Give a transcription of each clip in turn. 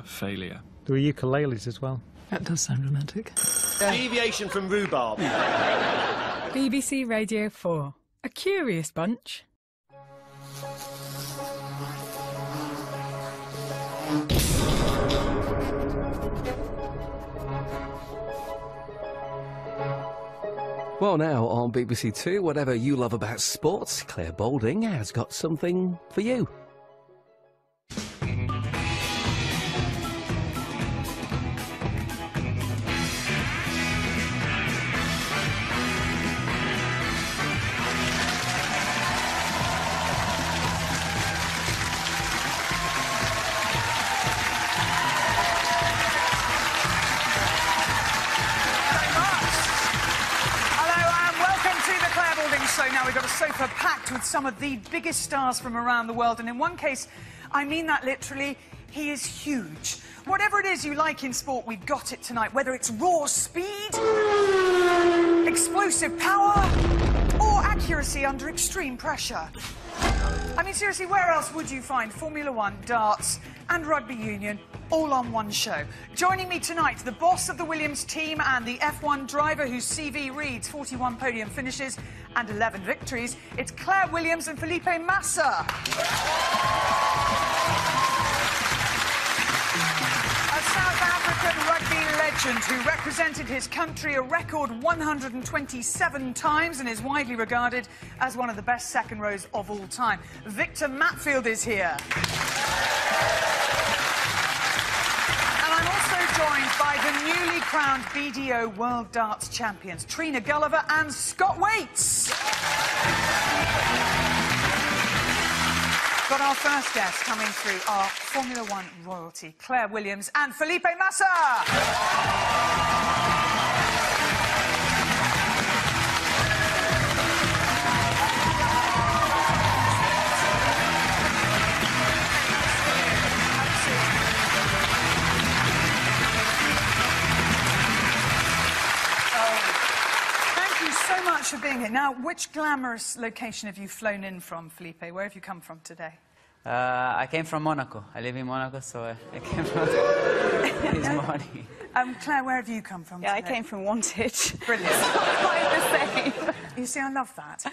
of failure. There were ukuleles as well. That does sound romantic. Deviation from rhubarb. BBC Radio 4. A curious bunch. Well, now on BBC Two, whatever you love about sports, Clare Boulding has got something for you. So now we've got a sofa packed with some of the biggest stars from around the world, and in one case, I mean that literally, he is huge. Whatever it is you like in sport, we've got it tonight, whether it's raw speed, explosive power, or accuracy under extreme pressure. I mean, seriously, where else would you find Formula One, darts, and rugby union all on one show? Joining me tonight, the boss of the Williams team and the F1 driver whose CV reads 41 podium finishes and 11 victories, it's Clare Williams and Felipe Massa. A South African rugby legend who represented his country a record 127 times and is widely regarded as one of the best second rows of all time. Victor Matfield is here. Joined by the newly crowned BDO World Darts Champions, Trina, Gulliver and Scott Waits. Got our first guest coming through, our Formula One royalty, Clare Williams and Felipe Massa. For being here. Now, which glamorous location have you flown in from, Felipe? Where have you come from today? I came from Monaco. I live in Monaco, so I came from this morning. Claire, where have you come from today? I came from Wanted. Brilliant. It's not quite the same. You see, I love that.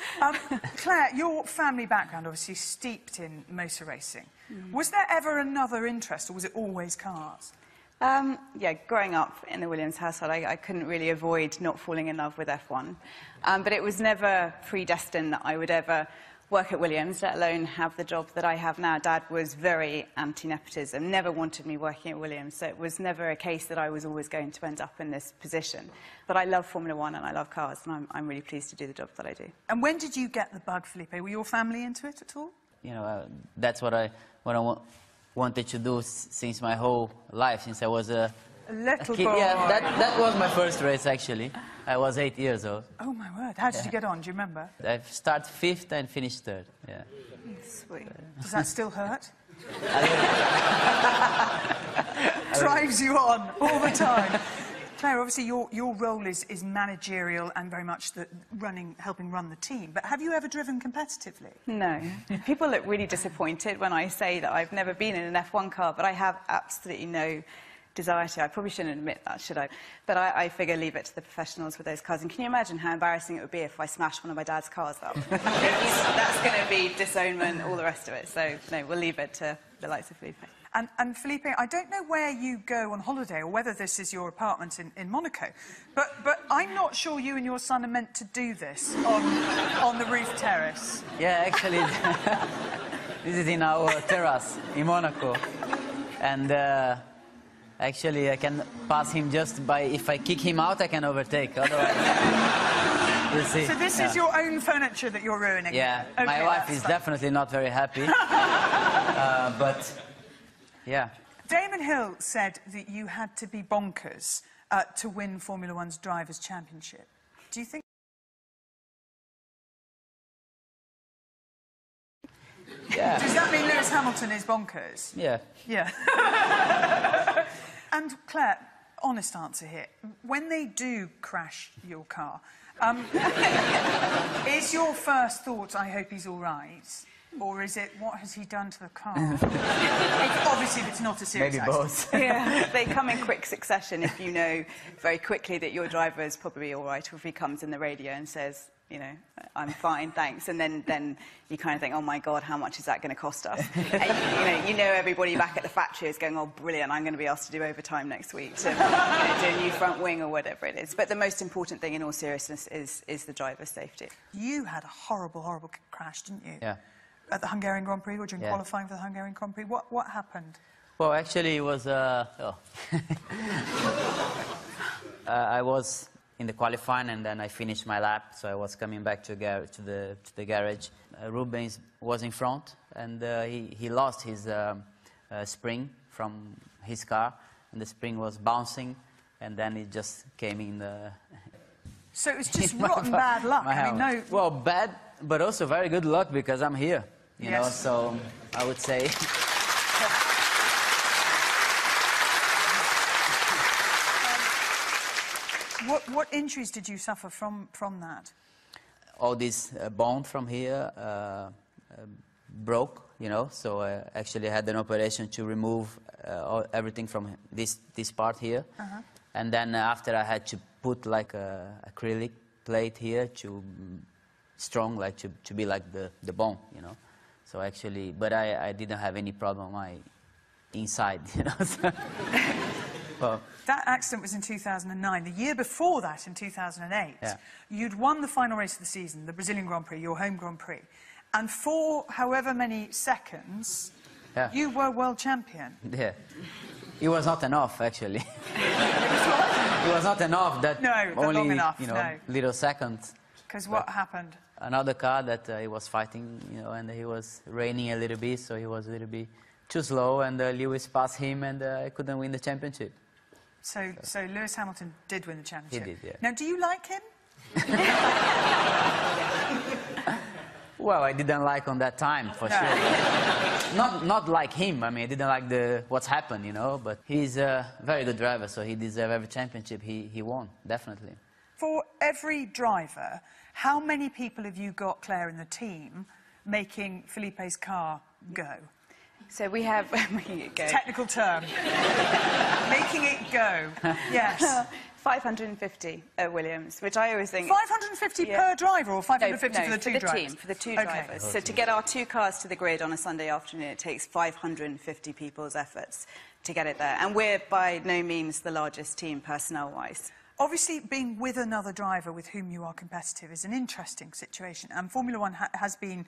Claire, your family background, obviously steeped in motor racing. Was there ever another interest, or was it always cars? Yeah, growing up in the Williams household, I couldn't really avoid not falling in love with F1. But it was never predestined that I would ever work at Williams, let alone have the job that I have now. Dad was very anti-nepotism, never wanted me working at Williams, so it was never a case that I was always going to end up in this position. But I love Formula One and I love cars, and I'm really pleased to do the job that I do. And when did you get the bug, Felipe? Were your family into it at all? You know, that's what I wanted to do since my whole life, since I was a little kid. boy. Yeah, that was my first race, actually. I was 8 years old. Oh, my word. How did you get on? Do you remember? I started 5th and finished 3rd, yeah. Sweet. Does that still hurt? Drives you on all the time. Claire, obviously your role is managerial and very much helping run the team. But have you ever driven competitively? No. People look really disappointed when I say that I've never been in an F1 car, but I have absolutely no desire to. I probably shouldn't admit that, should I? But I figure leave it to the professionals with those cars. And can you imagine how embarrassing it would be if I smashed one of my dad's cars up? That's going to be disownment, all the rest of it. So, no, we'll leave it to the likes of Felipe. And Felipe, I don't know where you go on holiday or whether this is your apartment in Monaco, but I'm not sure you and your son are meant to do this on the roof terrace. Yeah, actually, this is in our terrace in Monaco. And actually, I can pass him just by... If I kick him out, I can overtake. Otherwise, we'll see. So this is your own furniture that you're ruining? Yeah, okay, my wife is definitely not very happy. But... yeah. Damon Hill said that you had to be bonkers to win Formula One's Drivers' Championship. Do you think... Yeah. Does that mean Lewis Hamilton is bonkers? Yeah. Yeah. And Claire, honest answer here. When they do crash your car, is your first thought, I hope he's all right? Or is it, what has he done to the car? Obviously, it's not a serious Maybe accident. both. Yeah, they come in quick succession if you know very quickly that your driver is probably all right, or if he comes in the radio and says, you know, I'm fine, thanks, and then you kind of think, oh my God, how much is that going to cost us? And you know everybody back at the factory is going, oh brilliant, I'm going to be asked to do overtime next week to do a new front wing or whatever it is. But the most important thing, in all seriousness, is the driver's safety. You had a horrible, horrible crash, didn't you? Yeah. At the Hungarian Grand Prix, or during Yeah. qualifying for the Hungarian Grand Prix. What happened? Well, actually, it was... I was in the qualifying, and then I finished my lap, so I was coming back to the garage. Rubens was in front, and he lost his spring from his car, and the spring was bouncing, and then it just came in the... So it was just rotten bad luck. I mean, no... Well, bad, but also very good luck, because I'm here, you know, Yes. so I would say... What injuries did you suffer from that? All this bone from here broke, you know, so I actually had an operation to remove everything from this part here. And then after I had to put like a acrylic plate here to strong, like to be like the bone, you know. So actually, but I didn't have any problem inside, you know. So, well, That accident was in 2009. The year before that, in 2008, Yeah. you'd won the final race of the season, the Brazilian Grand Prix, your home Grand Prix. And for however many seconds, Yeah. you were world champion. yeah. It was not enough, actually. It was not enough that No, that only, long enough, you know, no. little seconds. Because what happened? Another car that he was fighting, you know, and he was raining a little bit, so he was a little bit too slow, and Lewis passed him, and I couldn't win the championship. So Lewis Hamilton did win the championship. He did, yeah. Now, do you like him? Well, I didn't like on that time, for sure. Not like him. I mean, I didn't like what's happened, you know. But he's a very good driver, so he deserves every championship he won, definitely. For every driver, how many people have you got, Claire, in the team making Felipe's car go? So we have... making it go. Technical term. Making it go. Yes. 550 at Williams, which I always think... 550 Yeah. per driver, or 550 for the two drivers? team, for the two Okay. drivers. So to get our two cars to the grid on a Sunday afternoon, it takes 550 people's efforts to get it there. And we're by no means the largest team personnel-wise. Obviously, being with another driver with whom you are competitive is an interesting situation. And Formula One has been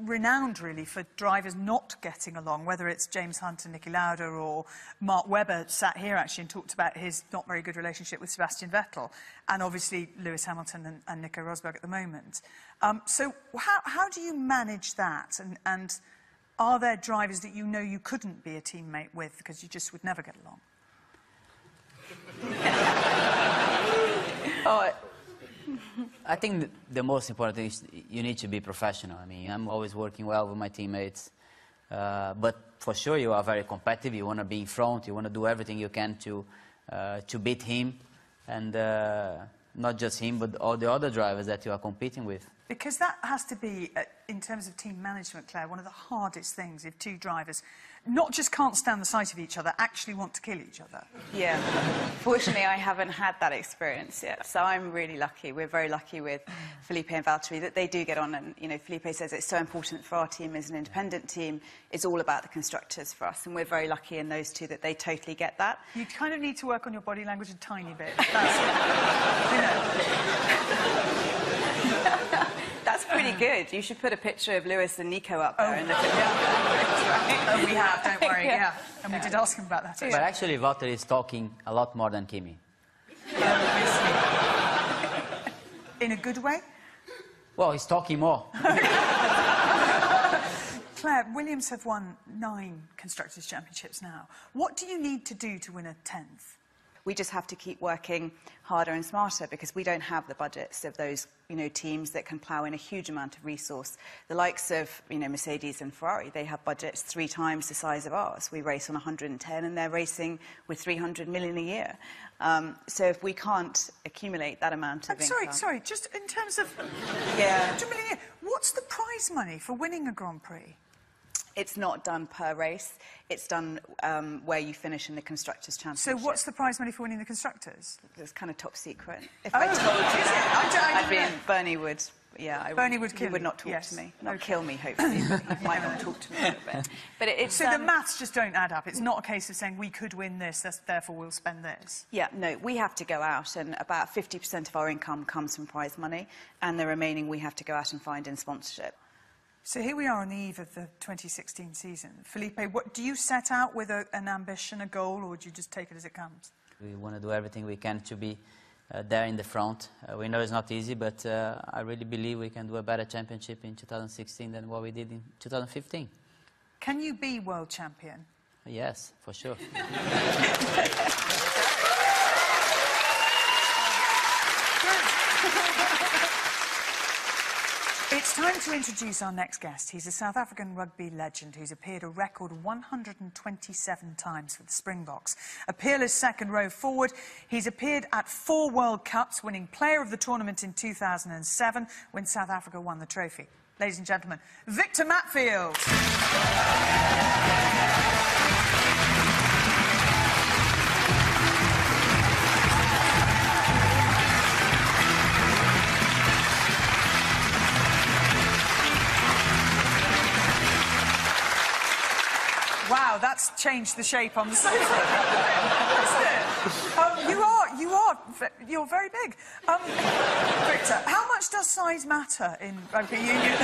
renowned, really, for drivers not getting along, whether it's James Hunt and Niki Lauda, or Mark Webber sat here, actually, and talked about his not very good relationship with Sebastian Vettel, and obviously Lewis Hamilton and Nico Rosberg at the moment. So how do you manage that? And are there drivers that you know you couldn't be a teammate with because you just would never get along? Oh, I think the most important thing is you need to be professional. I mean, I'm always working well with my teammates, but for sure you are very competitive. You want to be in front. You want to do everything you can to beat him, and not just him, but all the other drivers that you are competing with. Because that has to be, in terms of team management, Claire, one of the hardest things if two drivers not just can't stand the sight of each other, actually want to kill each other. Yeah. Fortunately, I haven't had that experience yet, so I'm really lucky. We're very lucky with Felipe and Valtteri that they do get on, and, you know, Felipe says it's so important for our team as an independent team. It's all about the constructors for us, and we're very lucky in those two that they totally get that. You kind of need to work on your body language a tiny bit. That's, you know. That's pretty good. You should put a picture of Lewis and Nico up there. Oh, we have, don't worry, yeah. And we did ask him about that, actually. But actually, Valtteri is talking a lot more than Kimi. In a good way? Well, he's talking more. Claire, Williams have won 9 Constructors' Championships now. What do you need to do to win a 10th? We just have to keep working harder and smarter because we don't have the budgets of those, teams that can plough in a huge amount of resource. The likes of, Mercedes and Ferrari, they have budgets 3 times the size of ours. We race on 110 and they're racing with 300 million a year. So if we can't accumulate that amount of income... Sorry, just in terms of... Yeah. 100 million a year, what's the prize money for winning a Grand Prix? It's not done per race. It's done where you finish in the Constructors' Championship. So what's the prize money for winning the Constructors? It's kind of top secret. If I told you, Bernie would... Yeah, Bernie would kill He would you. not talk Yes. to me. Not kill me, hopefully, but he might not talk to me a little bit. But it's... So the maths just don't add up. It's not a case of saying we could win this, therefore we'll spend this. Yeah, no, we have to go out, and about 50% of our income comes from prize money, and the remaining we have to go out and find in sponsorship. So here we are on the eve of the 2016 season. Felipe, what do you set out with an ambition, a goal, or do you just take it as it comes? We want to do everything we can to be there in the front. We know it's not easy, but I really believe we can do a better championship in 2016 than what we did in 2015. Can you be world champion? Yes, for sure. It's time to introduce our next guest. He's a South African rugby legend who's appeared a record 127 times for the Springboks. A peerless second-row forward, he's appeared at 4 World Cups, winning Player of the Tournament in 2007 when South Africa won the trophy. Ladies and gentlemen, Victor Matfield. Wow, that's changed the shape on the sofa, isn't it? You're very big. Victor, how much does size matter in rugby union?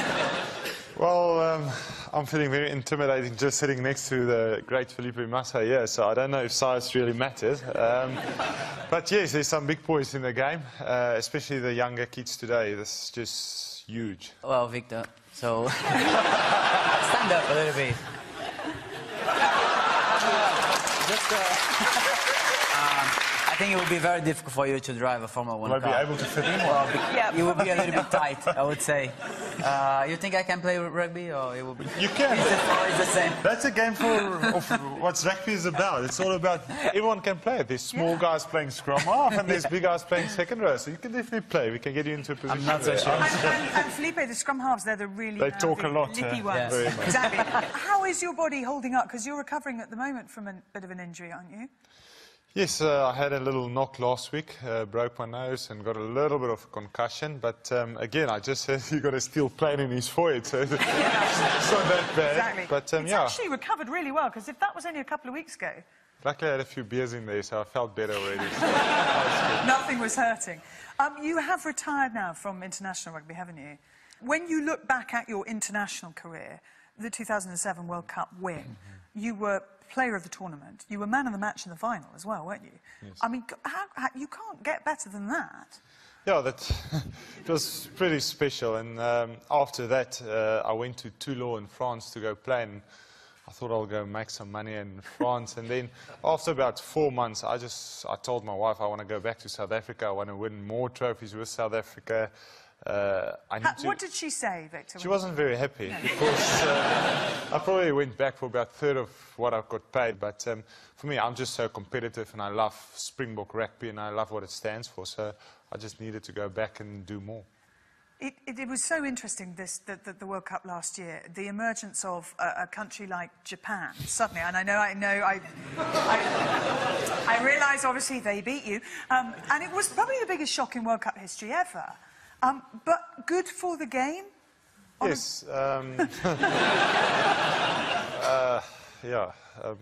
Well, I'm feeling very intimidating just sitting next to the great Felipe Massa here, so I don't know if size really matters. But yes, there's some big boys in the game, especially the younger kids today. This is just huge. Well, Victor, so stand up a little bit. I think it would be very difficult for you to drive a Formula 1 car. Will I be able to fit in? Well, you would be a little bit tight, I would say. You think I can play rugby, or it will be... You can. It's the same. That's a game of what rugby is about. It's all about everyone can play it. There's small guys playing scrum half, and there's big guys playing second row. So you can definitely play. We can get you into a position. I'm not so sure. And Felipe, the scrum halves, they're the really They talk a lot. lippy ones. Yeah. Very much. Exactly. How is your body holding up? Because you're recovering at the moment from a bit of an injury, aren't you? Yes, I had a little knock last week, broke my nose and got a little bit of a concussion. But again, I just said you got a steel plate in his forehead, so it's not that bad. Exactly. But it's actually recovered really well, because if that was only a couple of weeks ago... Luckily, I had a few beers in there, so I felt better already. So nothing was hurting. You have retired now from international rugby, haven't you? When you look back at your international career, the 2007 World Cup win, you were player of the tournament. You were man of the match in the final as well, weren't you? Yes. I mean, you can't get better than that. Yeah, that it was pretty special. And after that, I went to Toulon in France to go play. And I thought I'll go make some money in France. And then after about 4 months, I told my wife I want to go back to South Africa. I want to win more trophies with South Africa. What did she say, Victor? She wasn't very happy because I probably went back for about a third of what I got paid. But for me, I'm just so competitive and I love Springbok rugby and I love what it stands for. So I just needed to go back and do more. It was so interesting, the World Cup last year, the emergence of a country like Japan, suddenly, and I realise, obviously, they beat you, and it was probably the biggest shock in World Cup history ever. But good for the game? Yes.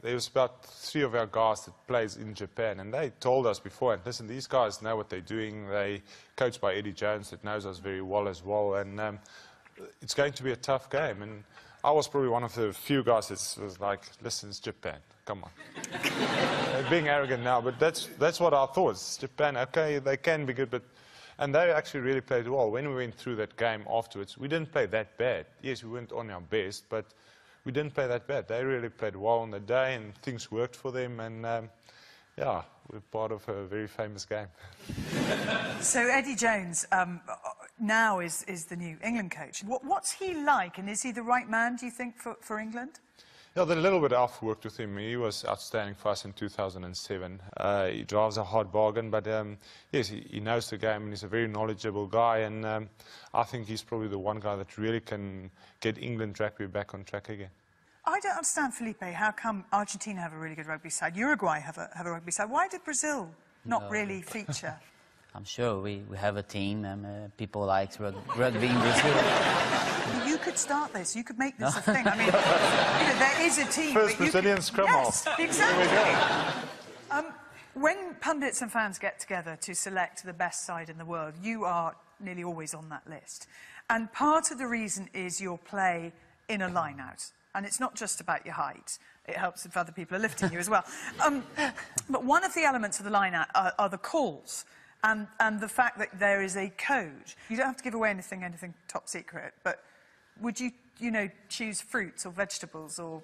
There was about 3 of our guys that plays in Japan, and they told us before, listen, these guys know what they're doing. They coached by Eddie Jones, that knows us very well as well, and it's going to be a tough game. And I was probably one of the few guys that was like, listen, it's Japan, come on. Being arrogant now, but that's what I thought. It's Japan, okay, they can be good, but... And they actually really played well. When we went through that game afterwards, we didn't play that bad. Yes, we weren't on our best, but we didn't play that bad. They really played well on the day, and things worked for them. And yeah, we're part of a very famous game. So Eddie Jones now is the new England coach. What's he like, and is he the right man, do you think, for England? Yeah, the little bit I've worked with him, he was outstanding for us in 2007. He drives a hard bargain, but yes, he knows the game and he's a very knowledgeable guy, and I think he's probably the one guy that really can get England rugby back on track again. I don't understand, Felipe, how come Argentina have a really good rugby side, Uruguay have a rugby side? Why did Brazil not really feature? I'm sure we have a team and people like rugby in Brazil. You could start this. You could make this a thing. I mean, you know, there is a team. First Brazilian scrum half. Yes, exactly. When pundits and fans get together to select the best side in the world, you are nearly always on that list. And part of the reason is your play in a line-out. And it's not just about your height. It helps if other people are lifting you as well. But one of the elements of the line-out are the calls. And the fact that there is a code. You don't have to give away anything top secret, but would you, choose fruits or vegetables or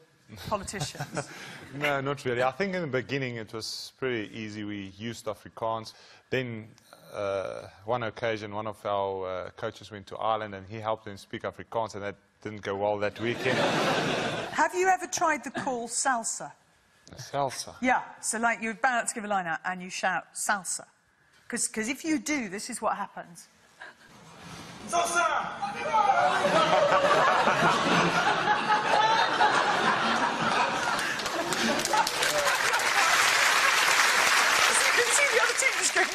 politicians? No, not really. I think in the beginning it was pretty easy. We used Afrikaans. Then one occasion, one of our coaches went to Ireland and he helped them speak Afrikaans, and that didn't go well that weekend. Have you ever tried the call salsa? Salsa? Yeah, so like you're about to give a line out and you shout salsa. Because if you do, this is what happens. Salsa!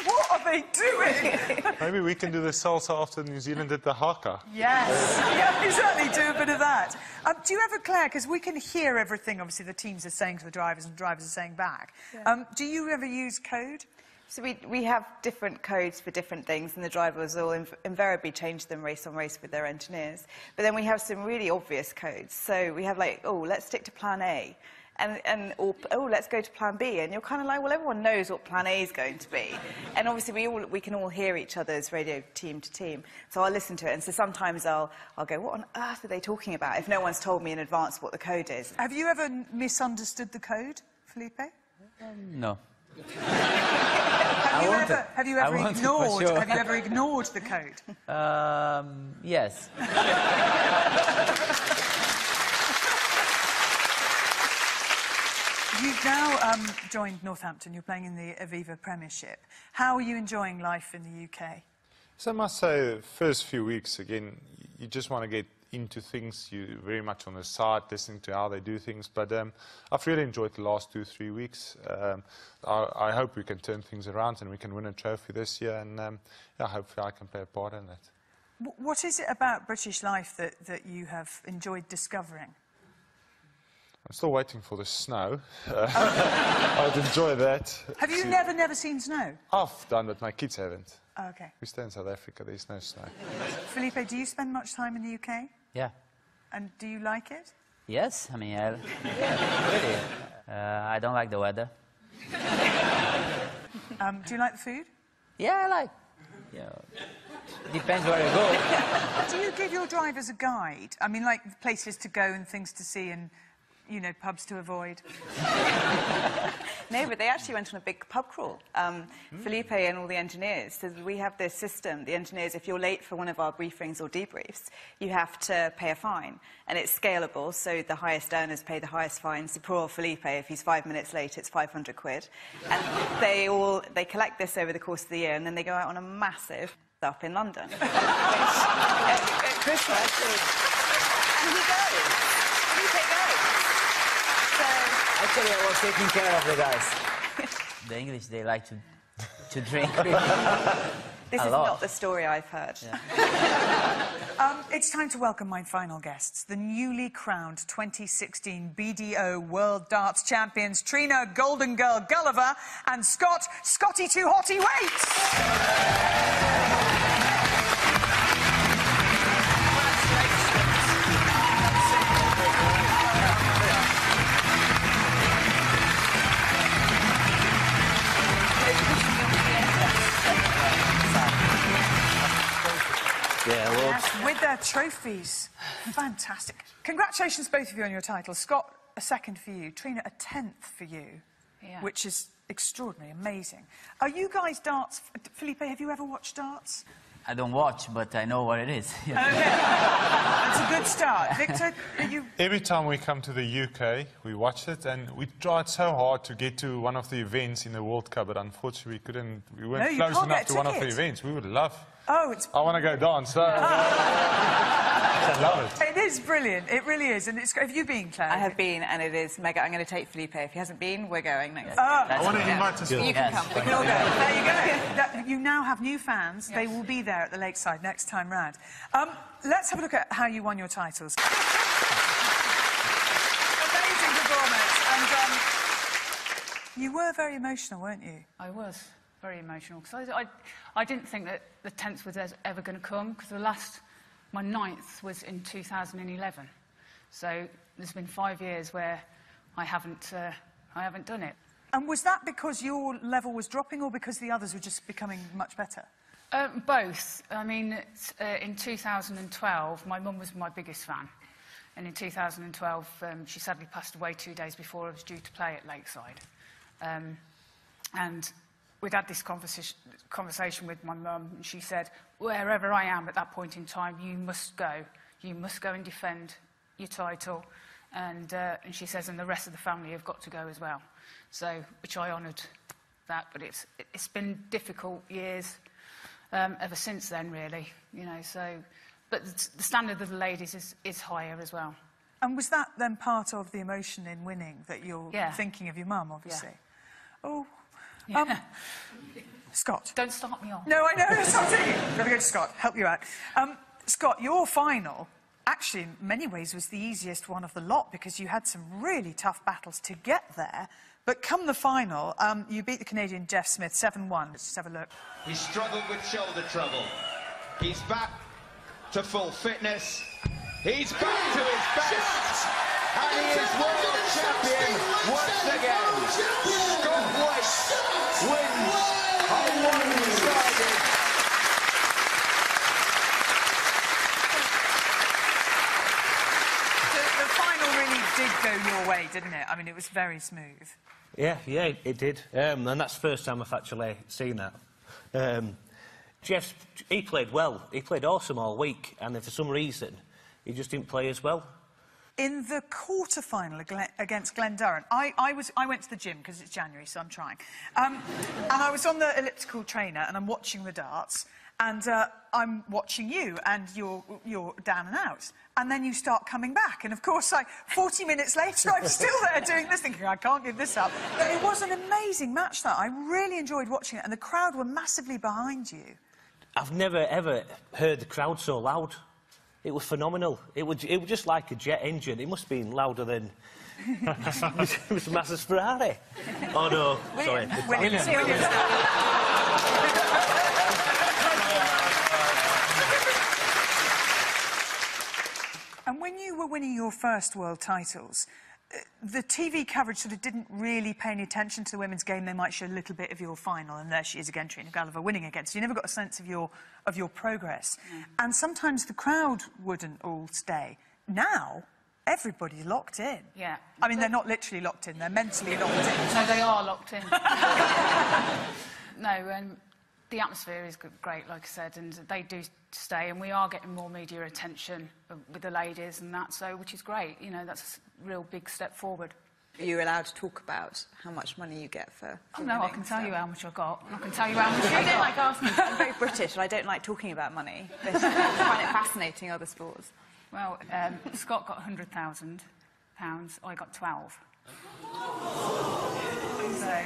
What are they doing? Maybe we can do the salsa after New Zealand did the haka. Yes, yeah, we certainly do a bit of that. Do you ever, Clare, because we can hear everything, obviously, the teams are saying to the drivers and the drivers are saying back. Yeah. Do you ever use code? So we have different codes for different things, and the drivers will invariably change them race on race with their engineers. But then we have some really obvious codes. So we have like, oh, let's stick to plan A. Or let's go to plan B, and you're kind of like, well, everyone knows what plan A is going to be, and obviously we can all hear each other's radio team to team, so I'll listen to it, and so sometimes I'll go, what on earth are they talking about, if no one's told me in advance what the code is. Have you ever misunderstood the code, Felipe? No. Have you ever ignored the code? Yes. You've now joined Northampton. You're playing in the Aviva Premiership. How are you enjoying life in the UK? So I must say, the first few weeks, again, you just want to get into things. You're very much on the side, listening to how they do things. But I've really enjoyed the last 2-3 weeks. I hope we can turn things around and we can win a trophy this year. And yeah, hopefully I can play a part in that. What is it about British life that you have enjoyed discovering? I'm still waiting for the snow. I'd enjoy that. Have you never seen snow? I've done, but my kids haven't. Oh, okay. We stay in South Africa, there's no snow. Felipe, do you spend much time in the UK? Yeah. And do you like it? Yes, I mean, really. I don't like the weather. Do you like the food? Yeah, I like. Yeah. Depends where I go. Do you give your drivers a guide? I mean, like places to go and things to see and, pubs to avoid? No, but they actually went on a big pub crawl. Felipe and all the engineers. So we have this system. The engineers, if you're late for one of our briefings or debriefs, you have to pay a fine. And it's scalable, so the highest earners pay the highest fine. So poor Felipe, if he's 5 minutes late, it's 500 quid. And they collect this over the course of the year, and then they go out on a massive up in London. At Christmas. And he goes. Felipe goes. So, actually, I was taking care of the guys. The English, they like to drink. This is not the story I've heard. Yeah. It's time to welcome my final guests, the newly crowned 2016 BDO World Darts Champions, Trina Golden Girl Gulliver and Scotty Too Hotty Waits. Yeah, well... Yes, with their trophies. Fantastic. Congratulations, both of you, on your titles. Scott, a second for you. Trina, a 10th for you, which is extraordinary, amazing. Are you guys darts... Felipe, have you ever watched darts? I don't watch, but I know what it is. Okay. That's a good start. Victor, are you... Every time we come to the UK, we watch it, and we tried so hard to get to one of the events in the World Cup, but unfortunately we weren't you close can't enough get to one of the tickets. events. We would love. Oh, it's... I want to go dance. I love it. It is brilliant. It really is. And it's... Have you been, Clare? I have been, and it is mega. I'm going to take Felipe. If he hasn't been, we're going next. I want to invite us. You can come. We can all go. There you go. You now have new fans. Yes. They will be there at the Lakeside next time round. Let's have a look at how you won your titles. Amazing performance. And you were very emotional, weren't you? I was very emotional because I didn't think that the 10th was ever going to come, because my 9th was in 2011. So there's been 5 years where I haven't done it. And was that because your level was dropping, or because the others were just becoming much better? Both. I mean, in 2012, my mum was my biggest fan. And in 2012, she sadly passed away 2 days before I was due to play at Lakeside. And we'd had this conversation with my mum, and she said, wherever I am at that point in time, you must go. You must go and defend your title. And she says, and the rest of the family have got to go as well. So, which I honoured that, but it's been difficult years ever since then, really, you know, so... But the standard of the ladies is higher as well. And was that then part of the emotion in winning, that you're thinking of your mum, obviously? Yeah. Oh... Yeah. Scott. Don't start me off. No, I know. That's what I'm thinking. Got to go to Scott. Help you out. Scott, your final, actually, in many ways, was the easiest one of the lot, because you had some really tough battles to get there. But come the final, you beat the Canadian Jeff Smith 7-1. Let's just have a look. He struggled with shoulder trouble. He's back to full fitness. He's back to his best. And he is world champion once again. Scott White wins a one-sided. The final really did go your way, didn't it? I mean, it was very smooth. Yeah, it did. And that's the first time I've actually seen that. Jeff, he played well. He played awesome all week, and for some reason, he just didn't play as well. In the quarter-final against Glendoran, I went to the gym because it's January, so I'm trying. And I was on the elliptical trainer, and I'm watching the darts, and I'm watching you, and you're down and out. And then you start coming back, and of course, like 40 minutes later, I'm still there doing this, thinking, I can't give this up. But it was an amazing match, that. I really enjoyed watching it, and the crowd were massively behind you. I've never, ever heard the crowd so loud. It was phenomenal. It was just like a jet engine. It must have been louder than Mr. Massa's Ferrari. Oh, no. Sorry. Williams. And when you were winning your first world titles, the TV coverage sort of didn't really pay any attention to the women's game. They might show a little bit of your final, and there she is again, Trina Gulliver, winning again. So you never got a sense of your progress. And sometimes the crowd wouldn't all stay. Now, everybody's locked in. Yeah. I mean, they're not literally locked in, they're mentally locked in. No, they are locked in. No, the atmosphere is great, like I said, and they do stay, and we are getting more media attention with the ladies and that, so, which is great. You know, that's a real big step forward. Are you allowed to talk about how much money you get for no, I can tell you how much I got. I can tell you how much I don't like asking. I'm very British, and I don't like talking about money. But I find it fascinating, other sports. Well, Scott got £100,000. I got 12. So,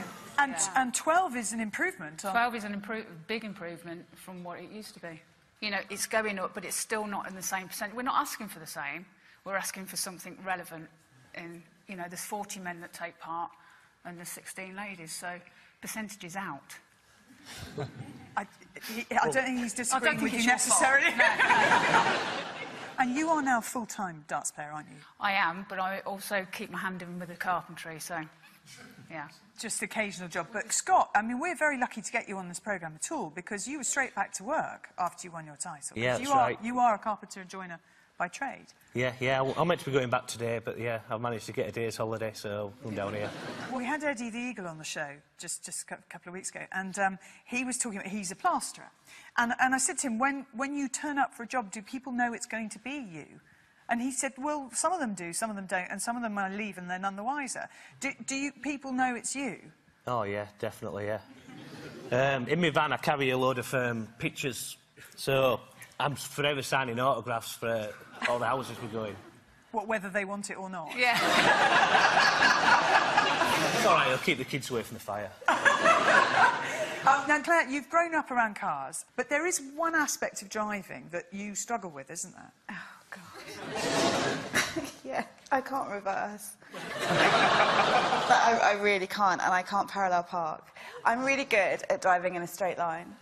and 12 is an improvement. 12 is a big improvement from what it used to be. You know, it's going up, but it's still not in the same percent. We're not asking for the same. We're asking for something relevant. You know, there's 40 men that take part, and there's 16 ladies, so percentages out. I don't think he's disagreeing with you necessarily. No. And you are now a full-time darts player, aren't you? I am, but I also keep my hand in with the carpentry, so, yeah. Just occasional job. But Scott, I mean, we're very lucky to get you on this programme at all, because you were straight back to work after you won your title. Yeah, that's right. You are a carpenter and joiner by trade. Yeah. I'm meant to be going back today, but yeah, I've managed to get a day's holiday, so I'm down here. Well, we had Eddie the Eagle on the show just a couple of weeks ago, and he was talking about he's a plasterer. And I said to him, when you turn up for a job, do people know it's going to be you? And he said, well, some of them do, some of them don't, and some of them I leave and they're none the wiser. Do people know it's you? Oh, yeah, definitely, yeah. In my van, I carry a load of pictures, so I'm forever signing autographs for all the houses we go in. What, whether they want it or not? Yeah. It's all right, I'll keep the kids away from the fire. Now, Claire, you've grown up around cars, but there is one aspect of driving that you struggle with, isn't there? Oh, God. Yeah, I can't reverse. I really can't, and I can't parallel park. I'm really good at driving in a straight line.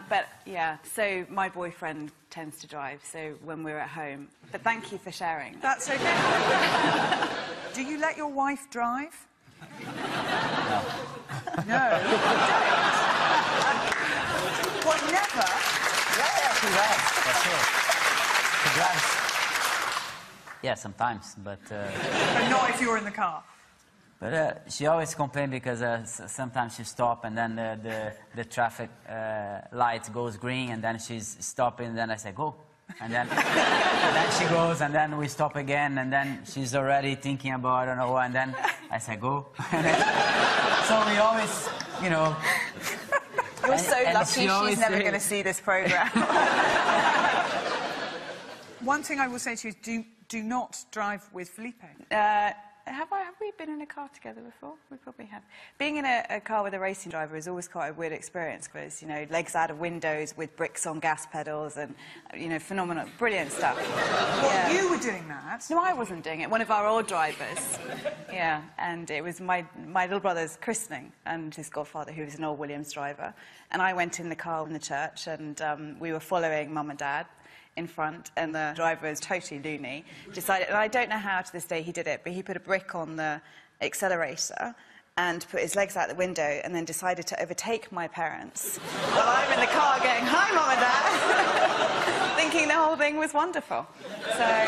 But, yeah, so my boyfriend tends to drive, so when we're at home. But thank you for sharing. That's OK. Do you let your wife drive? No. No, you don't. What, never? Yeah, she drives, for sure. She drives. Yeah, sometimes, but... But not if you're in the car? But she always complains because sometimes she stops and then the traffic light goes green and then she's stopping and then I say, go. And then, and then she goes and then we stop again and then she's already thinking about, I don't know what, and then I say, go. So we always, you know... You're so lucky she's never going to see this programme. One thing I will say to you is do not drive with Felipe. Have we been in a car together before? We probably have. Being in a car with a racing driver is always quite a weird experience because, you know, legs out of windows with bricks on gas pedals and, you know, phenomenal, brilliant stuff. Well, you were doing that. No, I wasn't doing it. One of our old drivers. Yeah, and it was my little brother's christening and his godfather, who was an old Williams driver. And I went in the car in the church and we were following Mum and Dad in front, and the driver was totally loony, decided, and I don't know how to this day he did it, but he put a brick on the accelerator and put his legs out the window and then decided to overtake my parents while I'm in the car going, hi, Mum and Dad, thinking the whole thing was wonderful. So,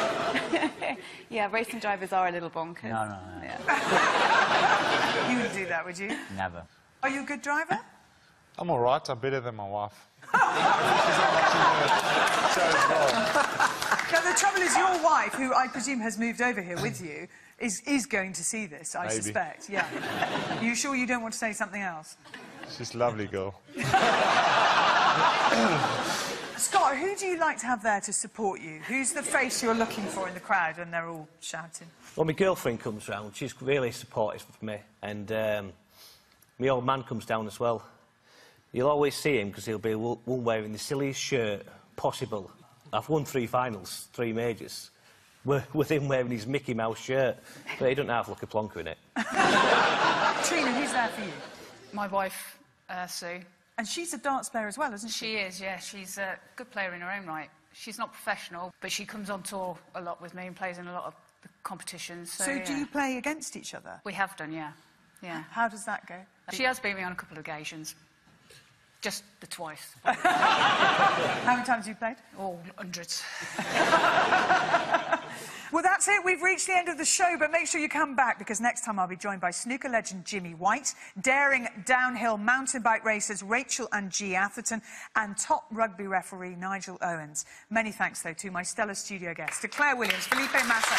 yeah, racing drivers are a little bonkers. No. Yeah. You wouldn't do that, would you? Never. Are you a good driver? I'm all right. I'm better than my wife. Now, the trouble is, your wife, who I presume has moved over here with you, is going to see this, I suspect. Yeah. Are you sure you don't want to say something else? She's a lovely girl. Scott, who do you like to have there to support you? Who's the face you're looking for in the crowd when they're all shouting? Well, my girlfriend comes round. She's really supportive of me. And my old man comes down as well. You'll always see him because he'll be one wearing the silliest shirt possible. I've won 3 finals, 3 majors, with him wearing his Mickey Mouse shirt, but he doesn't have like a plonker in it. Trina, who's there for you? My wife, Sue. And she's a darts player as well, isn't she? She is, yeah. She's a good player in her own right. She's not professional, but she comes on tour a lot with me and plays in a lot of the competitions. So do you play against each other? We have done, yeah. Yeah. How does that go? She has beat me on a couple of occasions. Just the twice. How many times have you played? Oh, hundreds. Well, that's it. We've reached the end of the show, but make sure you come back because next time I'll be joined by snooker legend Jimmy White, daring downhill mountain bike racers Rachel and G. Atherton, and top rugby referee Nigel Owens. Many thanks, though, to my stellar studio guests, to Clare Williams, Felipe Massa,